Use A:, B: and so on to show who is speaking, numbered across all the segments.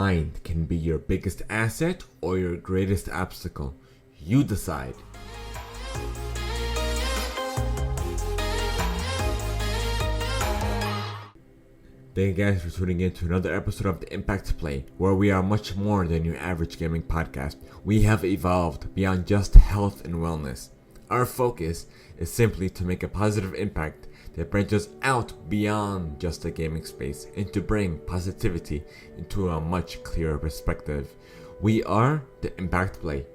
A: mind can be your biggest asset or your greatest obstacle. You decide. Thank you guys for tuning in to another episode of The Impact Play, where we are much more than your average gaming podcast. We have evolved beyond just health and wellness. Our focus is simply to make a positive impact that branches out beyond just the gaming space and to bring positivity into a much clearer perspective. We are The Impact Play.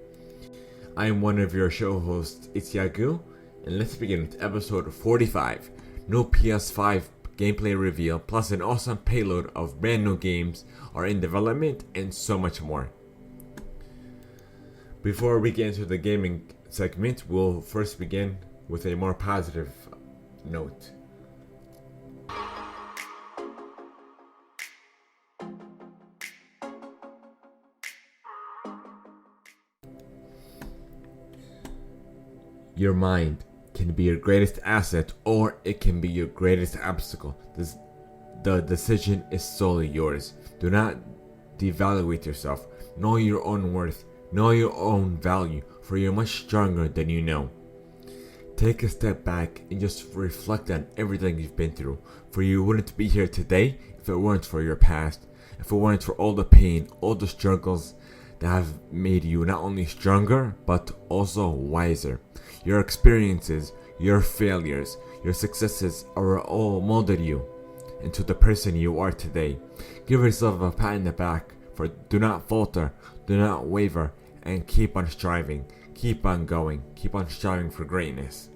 A: I am one of your show hosts, Itiagu, and let's begin with episode 45. No PS5 Gameplay Reveal, plus an awesome payload of brand new games are in development and so much more. Before we get into the gaming segment, we'll first begin with a more positive note. Your mind can be your greatest asset or it can be your greatest obstacle. The decision is solely yours. Do not devaluate yourself. Know your own worth. Know your own value, for you're much stronger than you know. Take a step back and just reflect on everything you've been through, for you wouldn't be here today if it weren't for your past, if it weren't for all the pain, all the struggles that have made you not only stronger but also wiser. Your experiences, your failures, your successes are all molded you into the person you are today. Give yourself a pat on the back, for do not falter, do not waver, and keep on striving. Keep on going. Keep on striving for greatness.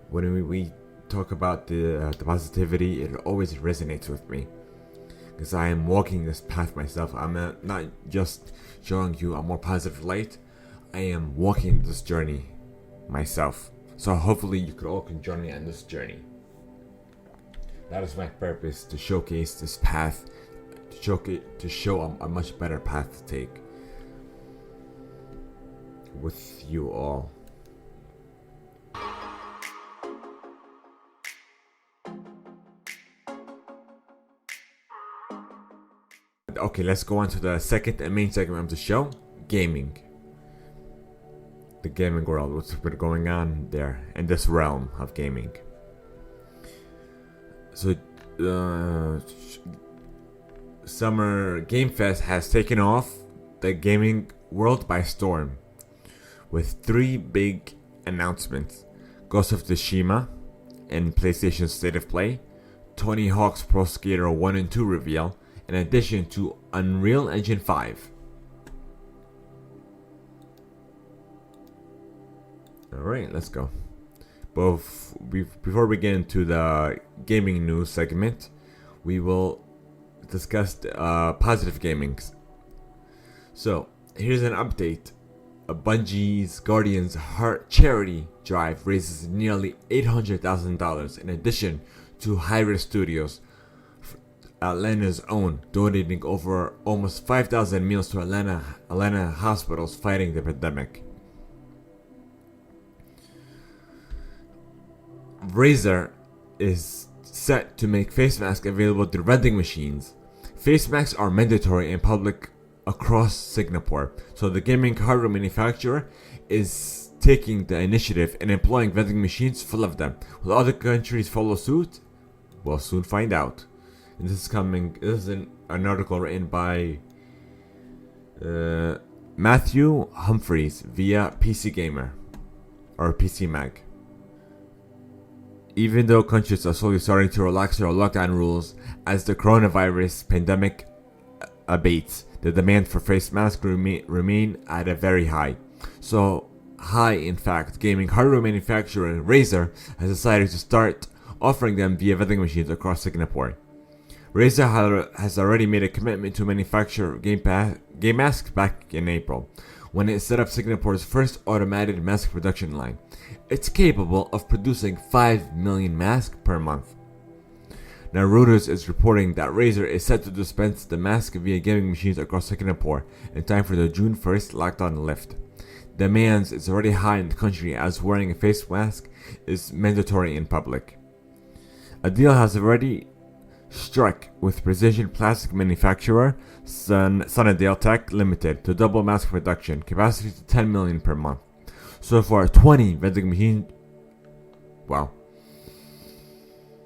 A: When we talk about the positivity, it always resonates with me, because I am walking this path myself. I'm not just showing you a more positive light. I am walking this journey myself. So hopefully you could all join me on this journey. That is my purpose, to showcase this path, to show a much better path to take with you all. Okay, let's go on to the second and main segment of the show, gaming. The gaming world, what's been going on there in this realm of gaming. So, Summer Game Fest has taken off the gaming world by storm with 3 big announcements: Ghost of Tsushima and PlayStation State of Play, Tony Hawk's Pro Skater 1 and 2 reveal, in addition to Unreal Engine 5. Alright, let's go. Before we get into the gaming news segment, we will discuss positive gaming. So, here's an update. Bungie's Guardians Heart charity drive raises nearly $800,000 in addition to Hi-Risk Studios, Atlanta's own, donating over almost 5,000 meals to Atlanta hospitals fighting the pandemic. Razer is set to make face masks available through vending machines. Face masks are mandatory in public across Singapore, so the gaming hardware manufacturer is taking the initiative and employing vending machines full of them. Will other countries follow suit? We'll soon find out. And this is an article written by Matthew Humphreys via PC Gamer or PC Mag. Even though countries are slowly starting to relax their lockdown rules as the coronavirus pandemic abates, the demand for face masks remain at a very high. So high, in fact, gaming hardware manufacturer Razer has decided to start offering them via vending machines across Singapore. Razer has already made a commitment to manufacture game masks back in April, when it set up Singapore's first automated mask production line. It's capable of producing 5 million masks per month. Now, Reuters is reporting that Razer is set to dispense the mask via gaming machines across Singapore in time for the June 1st lockdown lift. Demand is already high in the country as wearing a face mask is mandatory in public. A deal has already struck with precision plastic manufacturer Sunnydale Tech Limited to double mass production capacity to 10 million per month. So far, 20 vending machines. Wow.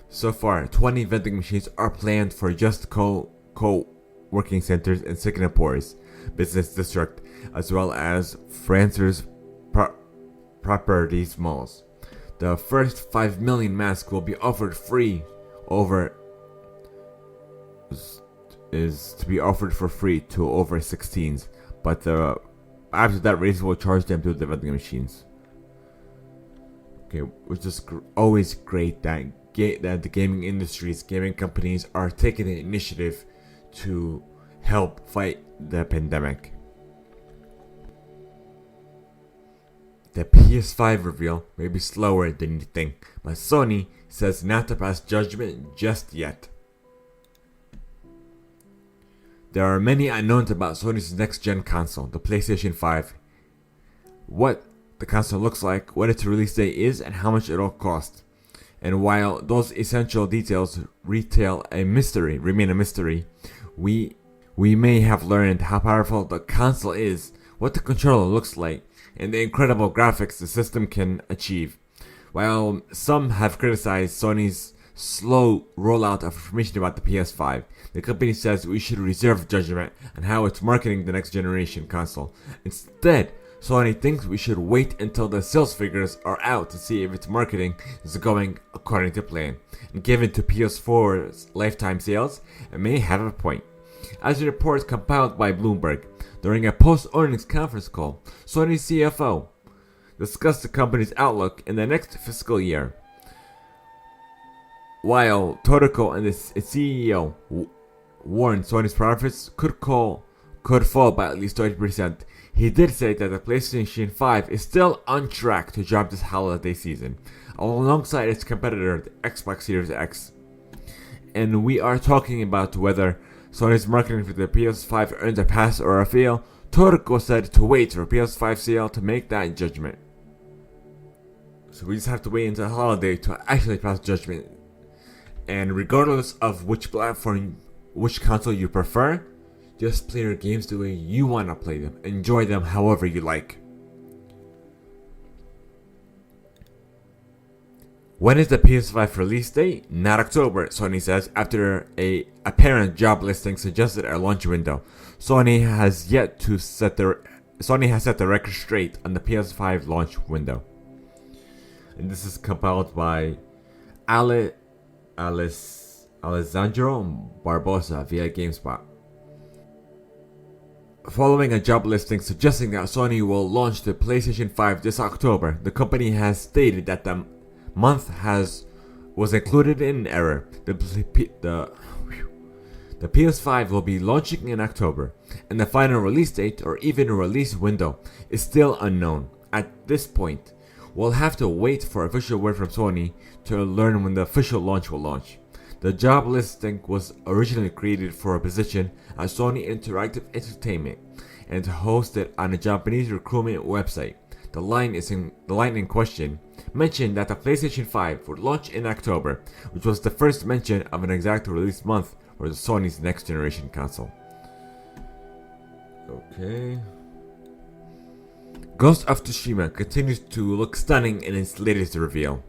A: So far, 20 vending machines are planned for just co-working centers in Singapore's business district, as well as France's properties malls. The first 5 million masks will be offered free is to be offered for free to over 16s, but after that race will charge them to the vending machines. Okay, which is always great that the gaming industries, gaming companies are taking the initiative to help fight the pandemic. The PS5 reveal may be slower than you think, but Sony says not to pass judgment just yet. There are many unknowns about Sony's next-gen console, the PlayStation 5. What the console looks like, what its release date is, and how much it'll cost. And while those essential details remain a mystery, we may have learned how powerful the console is, what the controller looks like, and the incredible graphics the system can achieve. While some have criticized Sony's slow rollout of information about the PS5, the company says we should reserve judgment on how it's marketing the next generation console. Instead, Sony thinks we should wait until the sales figures are out to see if its marketing is going according to plan. And given to PS4's lifetime sales, it may have a point. As a report compiled by Bloomberg, during a post-earnings conference call, Sony's CFO discussed the company's outlook in the next fiscal year. While Toriko and its CEO warned Sony's profits could fall by at least 30%, he did say that the PlayStation 5 is still on track to drop this holiday season, alongside its competitor, the Xbox Series X. And we are talking about whether Sony's marketing for the PS5 earns a pass or a fail. Toriko said to wait for PS5 sale to make that judgment. So we just have to wait until the holiday to actually pass judgment. And regardless of which platform, which console you prefer, just play your games the way you want to play them. Enjoy them however you like. When is the PS5 release date? Not October, Sony says, after a apparent job listing suggested a launch window. Sony has set the record straight on the PS5 launch window. And this is compiled by Alessandro Barbosa via GameSpot. Following a job listing suggesting that Sony will launch the PlayStation 5 this October, the company has stated that the month was included in error. The PS5 will be launching in October, and the final release date or even release window is still unknown. At this point, we'll have to wait for official word from Sony to learn when the official launch will launch. The job listing was originally created for a position at Sony Interactive Entertainment and hosted on a Japanese recruitment website. The line in question mentioned that the PlayStation 5 would launch in October, which was the first mention of an exact release month for the Sony's next generation console. Okay. Ghost of Tsushima continues to look stunning in its latest reveal.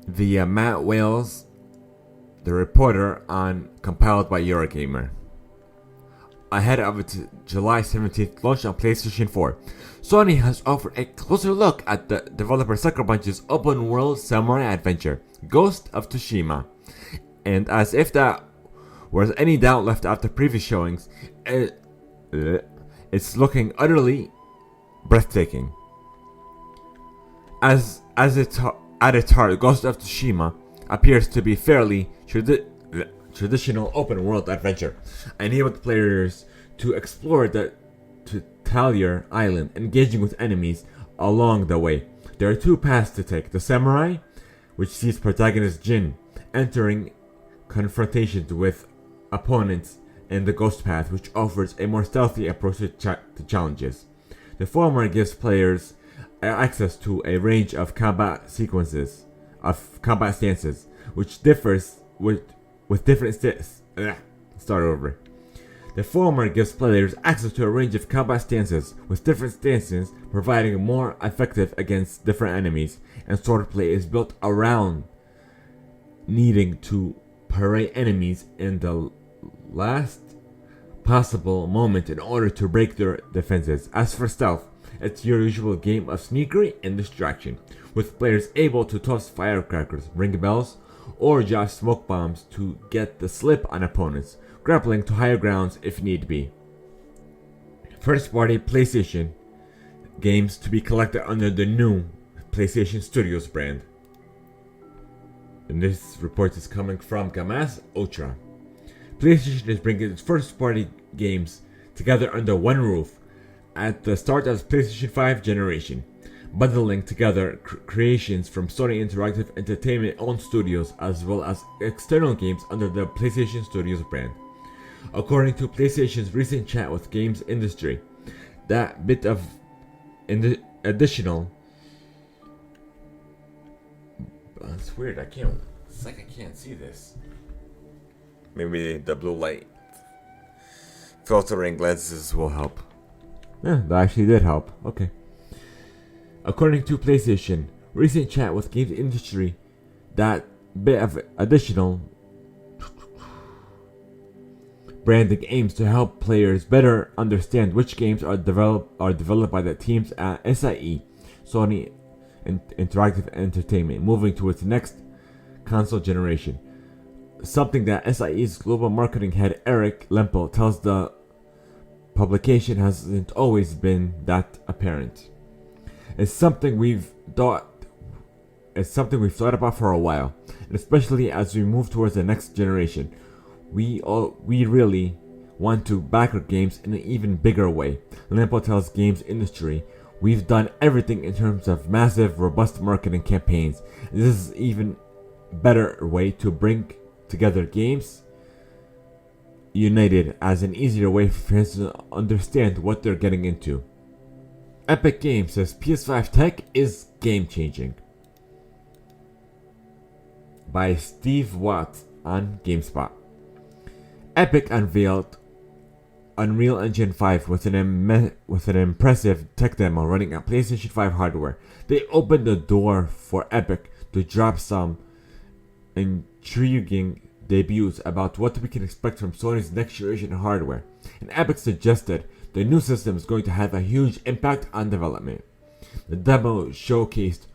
A: The Matt Wales, the reporter compiled by Eurogamer. Ahead of its July 17th launch on PlayStation 4, Sony has offered a closer look at the developer Sucker Punch's open-world samurai adventure, Ghost of Tsushima. And as if that was any doubt left after previous showings, it's looking utterly breathtaking. At its heart, Ghost of Tsushima appears to be fairly traditional open-world adventure, enabling players to explore the Talir Island, engaging with enemies along the way. There are two paths to take: the samurai, which sees protagonist Jin entering confrontations with opponents, and the ghost path, which offers a more stealthy approach to challenges. The former gives players access to a range of combat sequences of combat stances, which differs with different stances. Start over. The former gives players access to a range of combat stances, with different stances providing more effective against different enemies, and swordplay is built around needing to parry enemies in the last possible moment in order to break their defenses. As for stealth, it's your usual game of sneakery and distraction, with players able to toss firecrackers, ring bells, or drop smoke bombs to get the slip on opponents, grappling to higher grounds if need be. First party PlayStation games to be collected under the new PlayStation Studios brand. And this report is coming from Gamas Ultra. PlayStation is bringing its first party games together under one roof at the start of the PlayStation 5 generation, bundling together creations from Sony Interactive Entertainment owned studios as well as external games under the PlayStation Studios brand. According to PlayStation's recent chat with games industry, that bit of additional. It's weird. It's like I can't see this. Maybe the blue light filtering lenses will help. Yeah, that actually did help. Okay. According to PlayStation, recent chat with games industry, that bit of additional branding aims to help players better understand which games are developed by the teams at SIE, Sony Interactive Entertainment, moving to its next console generation. Something that SIE's global marketing head Eric Lempel tells the publication hasn't always been that apparent. It's something we've thought about for a while, and especially as we move towards the next generation. We really want to back our games in an even bigger way. Lempel tells games industry, we've done everything in terms of massive, robust marketing campaigns. This is even better way to bring together games united as an easier way for fans to understand what they're getting into. Epic Games says PS5 tech is game changing. By Steve Watt on GameSpot. Epic unveiled Unreal Engine 5 with an impressive tech demo running on PlayStation 5 hardware. They opened the door for Epic to drop some intriguing debuts about what we can expect from Sony's next generation hardware, and Epic suggested the new system is going to have a huge impact on development. The demo showcased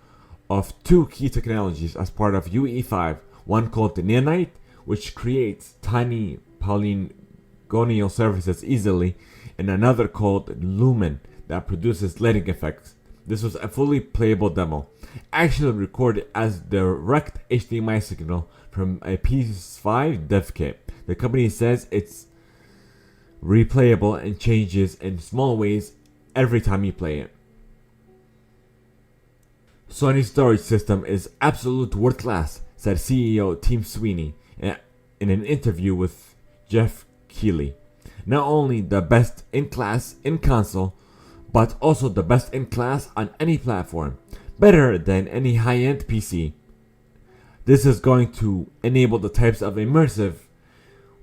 A: of two key technologies as part of UE5, one called the Nanite, which creates tiny polygonal surfaces easily, and another called Lumen that produces lighting effects. This was a fully playable demo, actually recorded as direct HDMI signal from a PS5 dev kit. The company says it's replayable and changes in small ways every time you play it. Sony's storage system is absolute world class, said CEO Tim Sweeney in an interview with Jeff Keighley. Not only the best in class in console, but also the best in class on any platform, better than any high-end PC. This is going to enable the types of immersive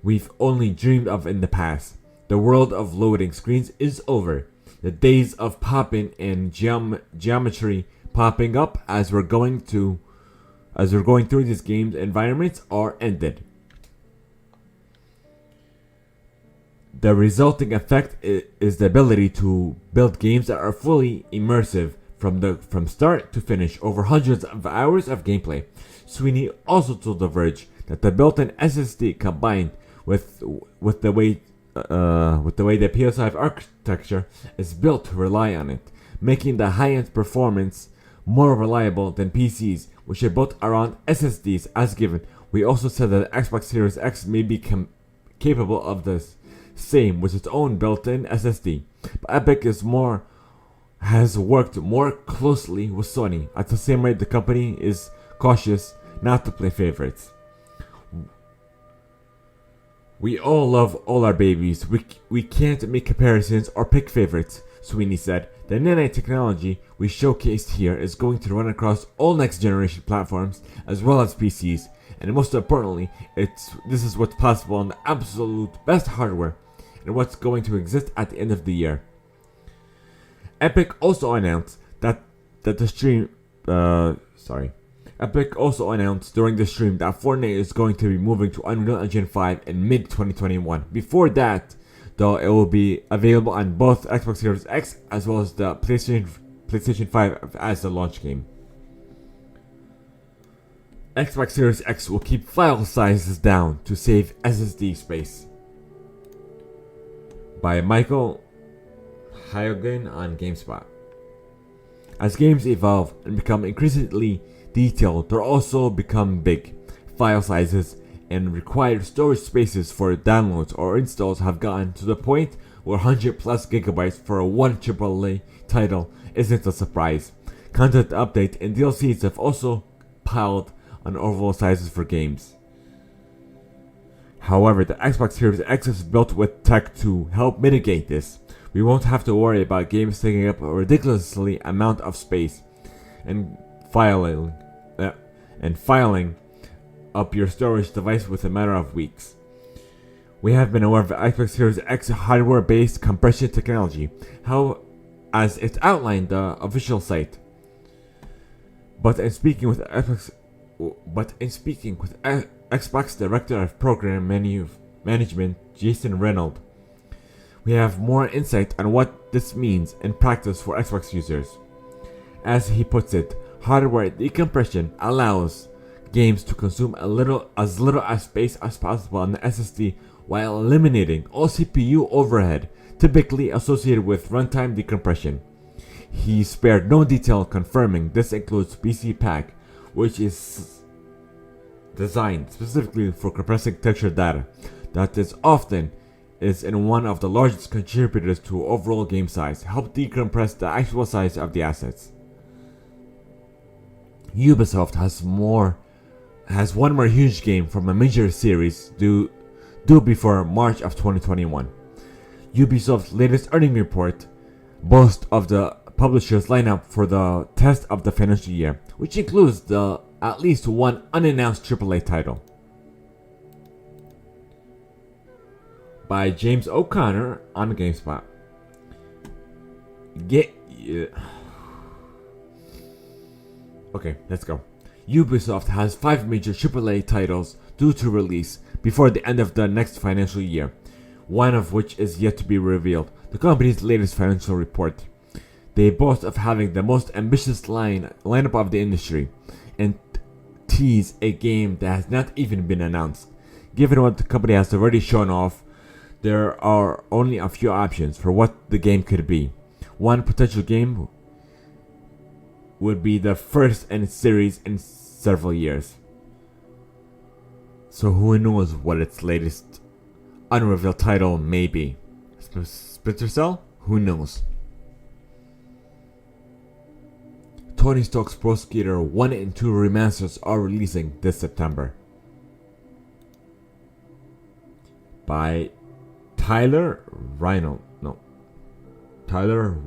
A: we've only dreamed of in the past. The world of loading screens is over. The days of popping and geometry popping up as we're going through these games environments are ended. The resulting effect is the ability to build games that are fully immersive from start to finish over hundreds of hours of gameplay. Sweeney also told The Verge that the built-in SSD combined with the way the PS5 architecture is built to rely on it, making the high-end performance more reliable than PCs, which are built around SSDs as given. We also said that the Xbox Series X may be capable of this same with its own built-in SSD. But Epic has worked more closely with Sony. At the same rate, the company is cautious not to play favorites. We all love all our babies. We can't make comparisons or pick favorites. Sweeney said, "The nanite technology we showcased here is going to run across all next-generation platforms as well as PCs, and most importantly, this is what's possible on the absolute best hardware and what's going to exist at the end of the year." Epic also announced Epic also announced during the stream that Fortnite is going to be moving to Unreal Engine 5 in mid-2021. Before that, though, it will be available on both Xbox Series X as well as the PlayStation 5 as the launch game. Xbox Series X will keep file sizes down to save SSD space. By Michael Hyogen on GameSpot. As games evolve and become increasingly detailed, they also become big. File sizes and required storage spaces for downloads or installs have gotten to the point where 100 plus gigabytes for one AAA title isn't a surprise. Content update and DLCs have also piled on overall sizes for games. However, the Xbox Series X is built with tech to help mitigate this. We won't have to worry about games taking up a ridiculously amount of space and filing up your storage device with a matter of weeks. We have been aware of the Xbox Series X hardware-based compression technology, as it's outlined the official site. But in speaking with Xbox Director of Program Management Jason Reynolds, we have more insight on what this means in practice for Xbox users. As he puts it, hardware decompression allows games to consume as little as space as possible on the SSD while eliminating all CPU overhead typically associated with runtime decompression. He spared no detail confirming this includes PC Pack, which is designed specifically for compressing texture data that is one of the largest contributors to overall game size, help decompress the actual size of the assets. Ubisoft has one more huge game from a major series due before March of 2021. Ubisoft's latest earnings report boasts of the publisher's lineup for the test of the financial year, which includes at least one unannounced AAA title. By James O'Connor on GameSpot. Okay, let's go. Ubisoft has 5 major AAA titles due to release before the end of the next financial year, one of which is yet to be revealed. The company's latest financial report. They boast of having the most ambitious lineup of the industry, and tease a game that has not even been announced. Given what the company has already shown off, there are only a few options for what the game could be. One potential game would be the first in its series in several years. So who knows what its latest unrevealed title may be? Splinter Cell? Who knows? Tony Hawk's Pro Skater 1 and 2 remasters are releasing this September. By Tyler Windle. Tyler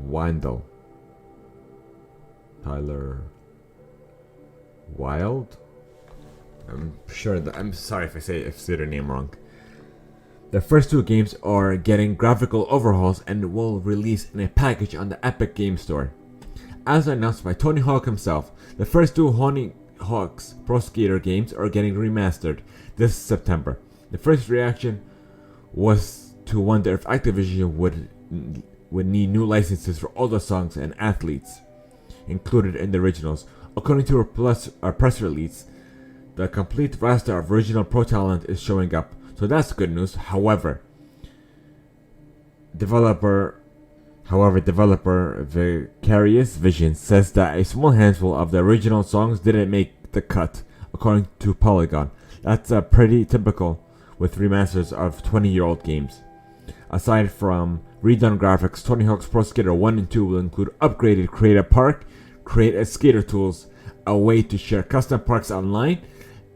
A: Wild? I'm sorry if I say their name wrong. The first 2 games are getting graphical overhauls and will release in a package on the Epic Game Store. As announced by Tony Hawk himself, the first 2 Tony Hawk's Pro Skater games are getting remastered this September. The first reaction was to wonder if Activision would need new licenses for all the songs and athletes included in the originals. According to a press release, the complete roster of original pro talent is showing up, so that's good news. However, developer Vicarious Vision says that a small handful of the original songs didn't make the cut, according to Polygon. That's pretty typical with remasters of 20-year-old games. Aside from redone graphics, Tony Hawk's Pro Skater 1 and 2 will include upgraded Create a Park, Create a Skater tools, a way to share custom parks online,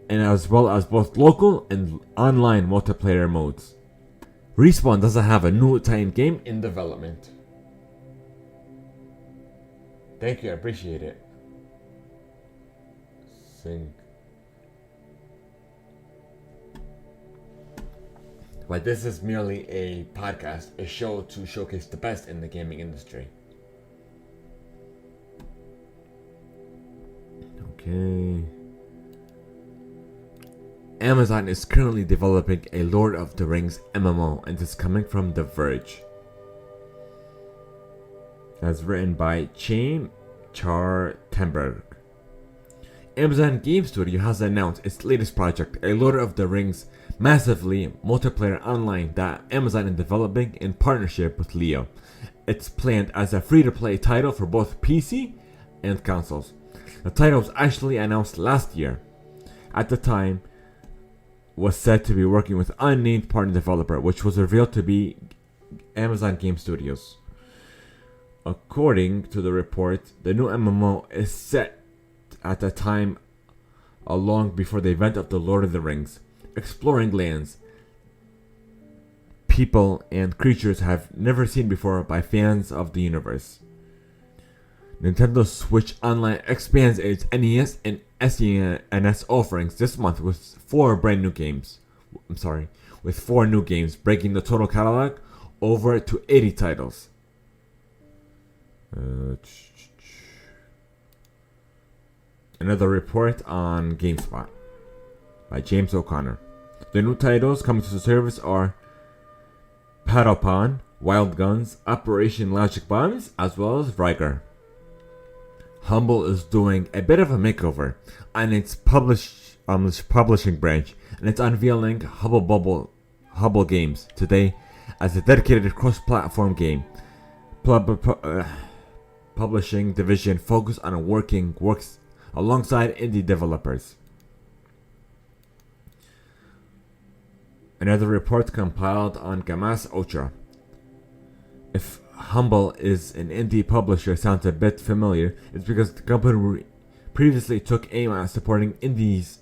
A: and as well as both local and online multiplayer modes. Respawn doesn't have a new Titan game in development. Thank you, I appreciate it. Sing. But this is merely a podcast, a show to showcase the best in the gaming industry. Okay. Amazon is currently developing a Lord of the Rings MMO, and it's coming from The Verge. As written by Chaim Chartenberg. Amazon Game Studio has announced its latest project, a Lord of the Rings massively multiplayer online that Amazon is developing in partnership with Leo. It's planned as a free-to-play title for both PC and consoles. The title was actually announced last year. At the time, was said to be working with unnamed partner developer, which was revealed to be Amazon Game Studios. According to the report, the new MMO is set at the time long before the event of the Lord of the Rings, exploring lands, people, and creatures have never seen before by fans of the universe. Nintendo Switch Online expands its NES and SNES offerings this month with four new games, breaking the total catalog over to 80 titles. Another report on GameSpot by James O'Connor. The new titles coming to the service are Padopon, Wild Guns, Operation Logic Bombs, as well as Rygar. Humble is doing a bit of a makeover on its publishing branch, and it's unveiling Hubble Games today as a dedicated cross-platform game publishing division focused on works alongside indie developers. Another report compiled on Gamas Ocha. If Humble is an indie publisher sounds a bit familiar, it's because the company previously took aim at supporting indie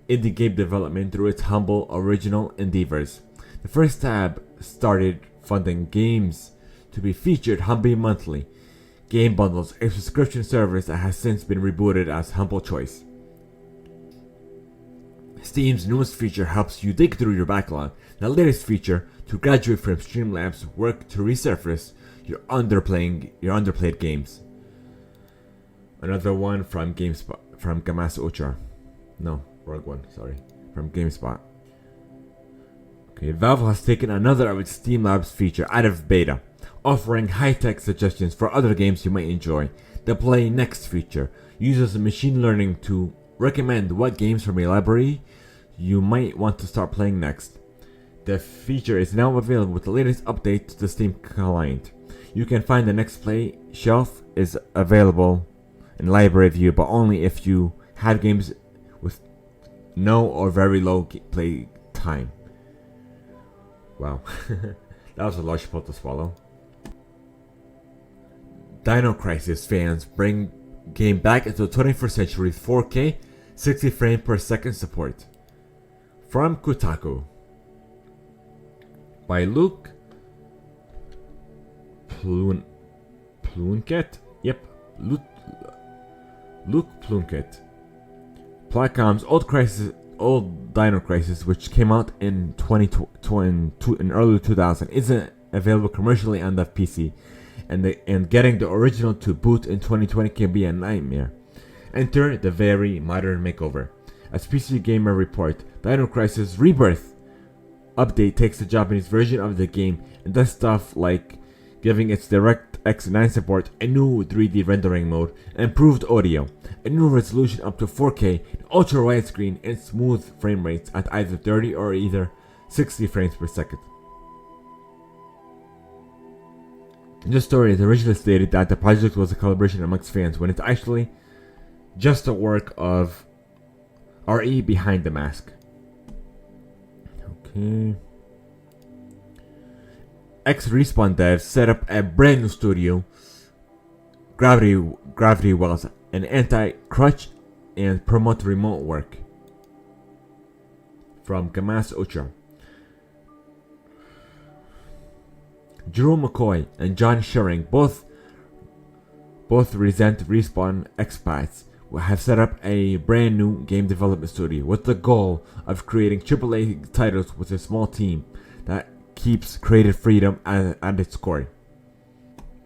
A: game development through its Humble original endeavors. The first tab started funding games to be featured Humble Monthly Game Bundles, a subscription service that has since been rebooted as Humble Choice. Steam's newest feature helps you dig through your backlog. The latest feature to graduate from Streamlabs work to resurface your underplayed games. Another one from GameSpot, from Gamas Ocha. No, wrong one, sorry. From GameSpot. Okay, Valve has taken another of its Streamlabs feature out of beta, offering high-tech suggestions for other games you might enjoy. The Play Next feature uses machine learning to recommend what games from a library you might want to start playing next. The feature is now available with the latest update to the Steam client. You can find the Next Play shelf is available in library view, but only if you have games with no or very low play time. Wow, that was a large pill to swallow. Dino Crisis fans bring game back into the 21st century with 4K 60 frames per second support. From Kotaku. By Luke Plunkett? Yep, Luke Plunkett. Platcom's old Dino Crisis, which came out in in early 2000, isn't available commercially on the PC, and getting the original to boot in 2020 can be a nightmare. Enter the very modern makeover. As PC Gamer report, Dino Crisis Rebirth update takes the Japanese version of the game and does stuff like giving its DirectX 9 support, a new 3D rendering mode, improved audio, a new resolution up to 4K, ultra widescreen, and smooth frame rates at either 30 or either 60 frames per second. The story is originally stated that the project was a collaboration amongst fans, when it's actually just a work of RE behind the mask. Okay. Ex-Respawn devs set up a brand new studio, Gravity Wells, an anti-crutch and promote remote work. From Gamas Ocha. Jerome McCoy and John Shearing both Both recent Respawn expats have set up a brand new game development studio with the goal of creating AAA titles with a small team that keeps creative freedom at its core.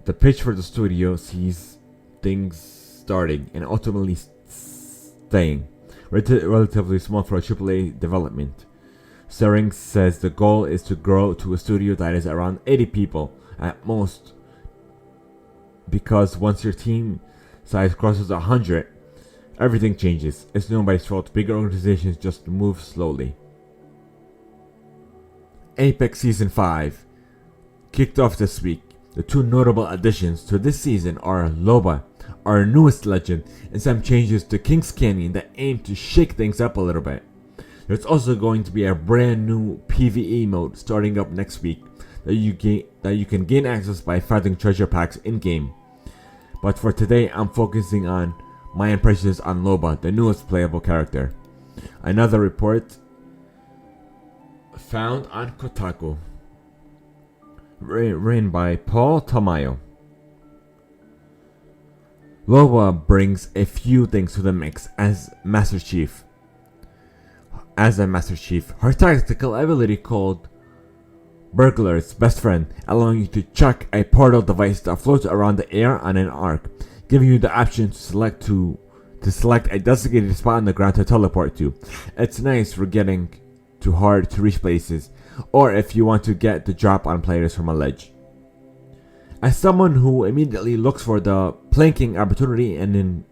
A: The pitch for the studio sees things starting and ultimately staying relatively small for a AAA development. Sterling says the goal is to grow to a studio that is around 80 people at most, because once your team size crosses 100, everything changes. It's nobody's fault. Bigger organizations just move slowly. Apex Season 5 kicked off this week. The two notable additions to this season are Loba, our newest legend, and some changes to King's Canyon that aim to shake things up a little bit. There's also going to be a brand new PvE mode starting up next week that you can gain access by finding treasure packs in-game. But for today, I'm focusing on my impressions on Loba, the newest playable character. Another report found on Kotaku, written by Paul Tamayo. Loba brings a few things to the mix as a Master Chief. Her tactical ability called Burglar's Best Friend, allowing you to chuck a portal device that floats around the air on an arc, giving you the option to select a designated spot on the ground to teleport to. It's nice for getting to hard to reach places, or if you want to get the drop on players from a ledge. As someone who immediately looks for the planking opportunity in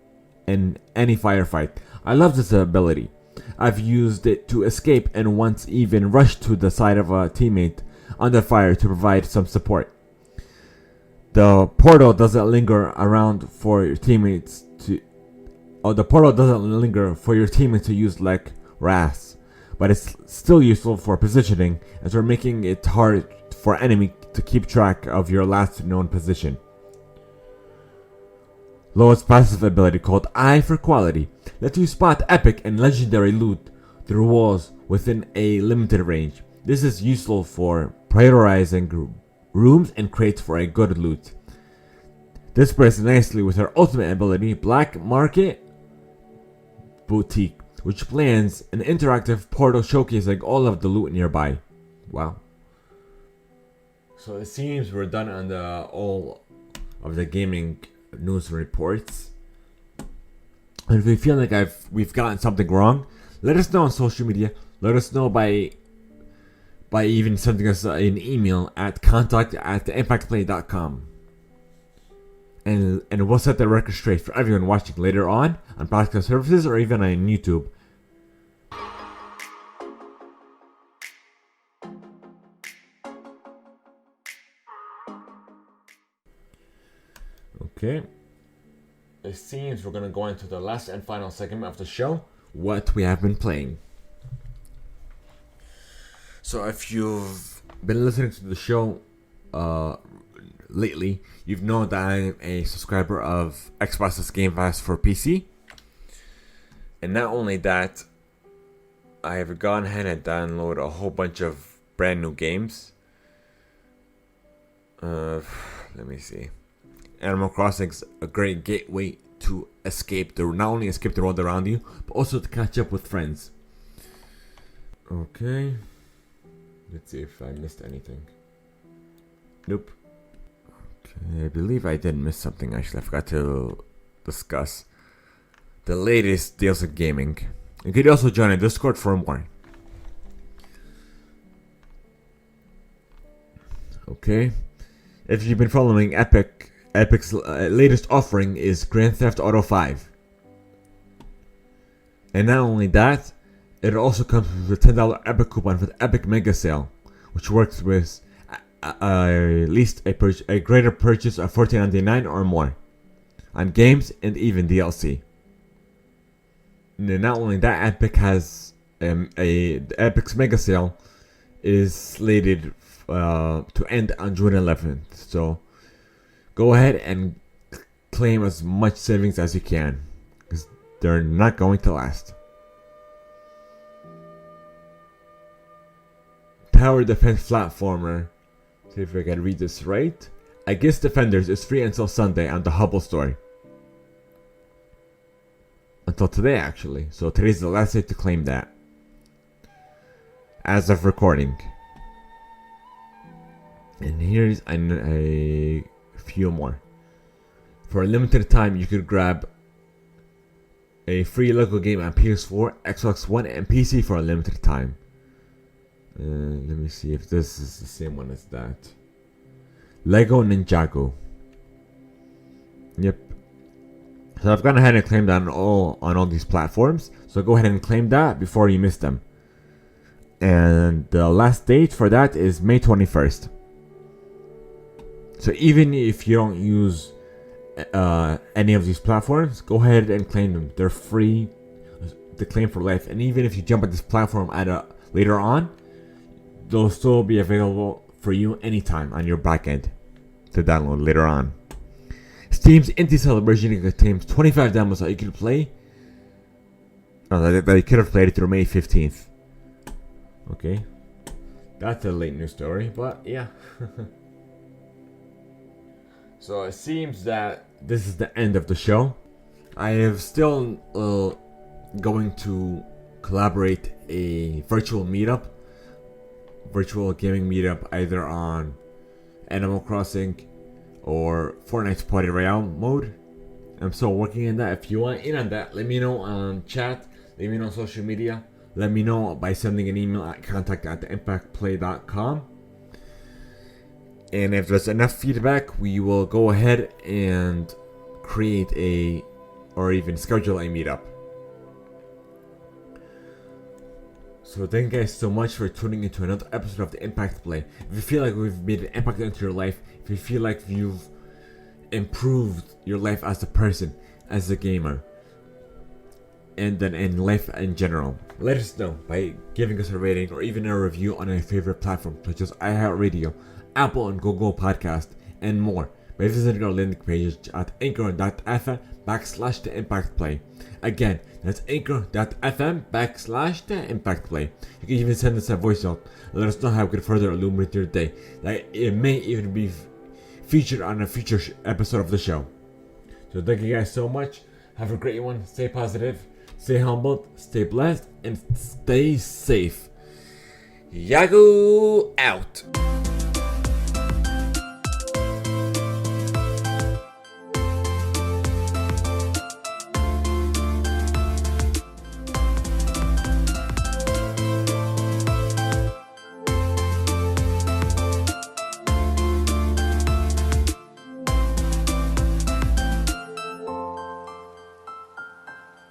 A: any firefight, I love this ability. I've used it to escape and once even rushed to the side of a teammate under fire to provide some support. The portal doesn't linger around for your teammates to use like RAS, but it's still useful for positioning, as we're making it hard for enemy to keep track of your last known position. Loa's passive ability, called Eye for Quality, lets you spot epic and legendary loot through walls within a limited range. This is useful for prioritizing rooms and crates for a good loot. This pairs nicely with her ultimate ability, Black Market Boutique, which plans an interactive portal showcasing all of the loot nearby. Wow. So it seems we're done on all of the gaming news reports. And if we feel like we've gotten something wrong, let us know on social media. Let us know by even sending us an email at contact@theimpactplay.com. And we'll set the record straight for everyone watching later on podcast services or even on YouTube. Okay. It seems we're gonna go into the last and final segment of the show, what we have been playing. So if you've been listening to the show lately, you've known that I'm a subscriber of Xbox's Game Pass for PC. And not only that, I have gone ahead and downloaded a whole bunch of brand new games. Let me see. Animal Crossing's a great gateway to not only escape the world around you, but also to catch up with friends. Okay. Let's see if I missed anything. Nope. Okay, I believe I did miss something actually. I forgot to discuss the latest deals of gaming. You could also join a Discord for more. Okay. If you've been following Epic's latest offering is Grand Theft Auto 5. And not only that, it also comes with a $10 Epic coupon for the Epic Mega Sale, which works with at least a greater purchase of $14.99 or more on games and even DLC. And not only that, Epic has Epic's Mega Sale is slated to end on June 11th. So go ahead and claim as much savings as you can, because they're not going to last. Tower defense platformer, see if I can read this right. Against Defenders is free until Sunday on the Hubble store. Until today, actually. So today's the last day to claim that. As of recording. And here's a few more. For a limited time, you could grab a free Lego game on PS4, Xbox One, and PC for a limited time. Let me see if this is the same one as that. Lego Ninjago. Yep. So I've gone ahead and claimed that on all these platforms. So go ahead and claim that before you miss them. And the last date for that is May 21st. So even if you don't use any of these platforms, go ahead and claim them. They're free to claim for life. And even if you jump at this platform later on, they'll still be available for you anytime on your back end to download later on. Steam's Indie Celebration contains 25 demos that you can play. That you could have played through May 15th. Okay. That's a late news story, but yeah. So it seems that this is the end of the show. I am still going to collaborate a virtual gaming meetup, either on Animal Crossing or Fortnite's Party Royale mode. I'm still working on that. If you want in on that, let me know on chat, let me know on social media, let me know by sending an email at contact@theimpactplay.com. And if there's enough feedback, we will go ahead and create or even schedule a meetup. So thank you guys so much for tuning into another episode of The Impact Play. If you feel like we've made an impact into your life, if you feel like you've improved your life as a person, as a gamer, and then in life in general, let us know by giving us a rating or even a review on your favorite platform such as iHeartRadio, Apple and Google Podcast, and more by visiting our link page at anchor.fm/theimpactplay. Again, that's anchor.fm/theimpactplay. You can even send us a voice note. Let us know how we can further illuminate your day. Like, it may even be featured on a future episode of the show. So thank you guys so much. Have a great one. Stay positive, stay humbled, stay blessed, and stay safe. Yago out.